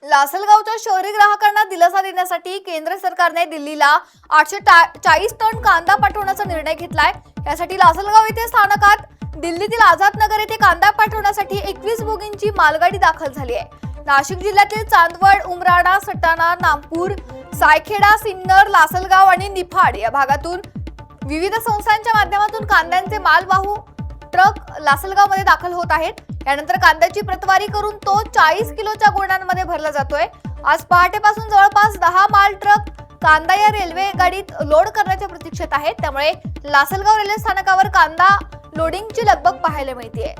लासलगावच्या शहरी ग्राहकांना दिलासा देण्यासाठी केंद्र सरकारने दिल्लीला 840 टन कांदा पाठवण्याचा निर्णय घेतलाय। यासाठी लासलगाव येथे स्थानकात दिल्लीतील आझाद नगर येथे कांदा पाठवण्यासाठी 21 बोगींची मालगाडी दाखल झाली आहे। नाशिक जिल्ह्यातील चांदवड, उमराणा, सटाणा, नागपूर, सायखेडा, सिन्नर, लासलगाव आणि निफाड या भागातून विविध संस्थांच्या माध्यमातून कांद्यांचे मालवाहू ट्रक लासलगावमध्ये दाखल होत आहेत। यानंतर कांद्याची प्रतवारी करून तो 40 किलोच्या गोण्यांमध्ये भरला जातोय। आज पहाटेपासून जवळपास 10 माल ट्रक कांदा या रेल्वे गाडीत लोड करण्याच्या प्रतीक्षेत आहेत। त्यामुळे लासलगाव रेल्वे स्थानकावर कांदा लोडिंगची लगबग पाहायला मिळते।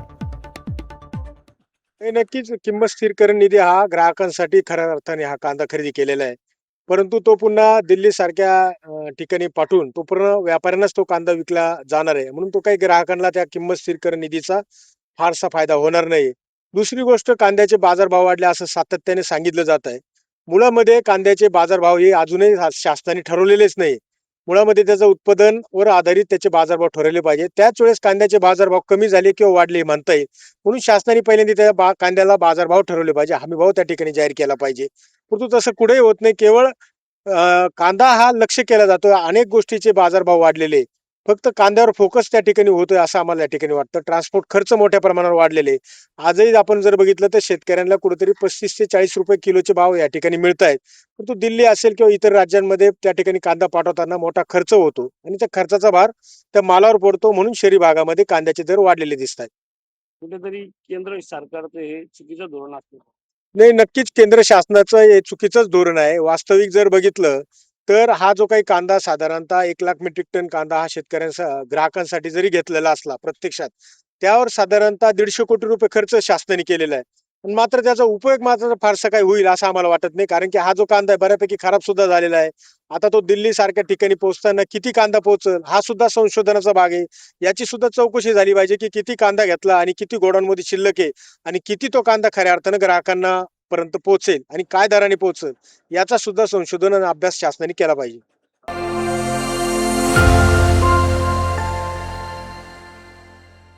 नक्कीच किंमत स्थिरीकरण निधी हा ग्राहकांसाठी खऱ्या अर्थाने हा कांदा खरेदी केलेला आहे, परंतु तो पुन्हा दिल्ली सारख्या ठिकाणी पाठवून तो पूर्ण व्यापाऱ्यांनाच तो कांदा विकला जाणार आहे, म्हणून तो काही ग्राहकांना त्या किंमत स्थिरीकरण निधीचा फारसा फायदा होणार नाही। दुसरी गोष्ट, कांद्याचे बाजारभाव वाढले असं सातत्याने सांगितलं जात आहे। मुळामध्ये कांद्याचे बाजारभाव हे अजूनही शासनाने ठरवलेलेच नाही। मुळामध्ये त्याचं उत्पादन वर आधारित त्याचे बाजारभाव ठरवले पाहिजे। त्याच वेळेस कांद्याचे बाजारभाव कमी झाले किंवा वाढले म्हणता येईल, म्हणून शासनाने पहिल्यांदा त्या कांद्याला बाजारभाव ठरवले पाहिजे, हमीभाव त्या ठिकाणी जाहीर केला पाहिजे। परंतु तसं कुठेही होत नाही। केवळ कांदा हा लक्ष केला जातो, अनेक गोष्टीचे बाजारभाव वाढलेले, फक्त कांद्यावर फोकस त्या ठिकाणी होतोय असं आम्हाला या ठिकाणी वाटतं। ट्रान्सपोर्ट खर्च मोठ्या प्रमाणावर वाढलेले, आजही आपण जर बघितलं तर शेतकऱ्यांना कुठेतरी 35 ते 40 रुपये किलोचे भाव या ठिकाणी मिळत आहेत। परंतु दिल्ली असेल किंवा इतर राज्यांमध्ये त्या ठिकाणी कांदा पाठवताना मोठा खर्च होतो आणि त्या खर्चाचा भार त्या मालावर पडतो, म्हणून शहरी भागामध्ये कांद्याचे दर वाढलेले दिसत आहेत। कुठेतरी केंद्र सरकारचं हे चुकीचं धोरण असतं। नाही, नक्कीच केंद्र शासनाचं हे चुकीचंच धोरण आहे। वास्तविक जर बघितलं तर हा जो काही कांदा साधारणतः 1 लाख मेट्रिक टन कांदा हा ग्राहकांसाठी जरी घेतलेला असला, प्रत्यक्षात त्यावर साधारणतः 150 कोटी रुपये खर्च शासनाने केलेला आहे। पण मात्र त्याचा उपयोग मात्र फारसा काही होईल असं आम्हाला वाटत नाही, कारण की हा जो कांदा आहे बऱ्यापैकी खराब सुद्धा झालेला आहे। आता तो दिल्ली सारख्या ठिकाणी पोहोचताना किती कांदा पोहोचल हा सुद्धा संशोधनाचा भाग आहे। याची सुद्धा चौकशी झाली पाहिजे की किती कांदा घेतला आणि किती गोडाऊनमध्ये शिल्लक आहे आणि किती तो कांदा खऱ्या अर्थानं ग्राहकांना पर्यंत पोहोचेल आणि काय दराने पोहोचेल, याचा सुद्धा संशोधन आणि अभ्यास शासनाने केला पाहिजे।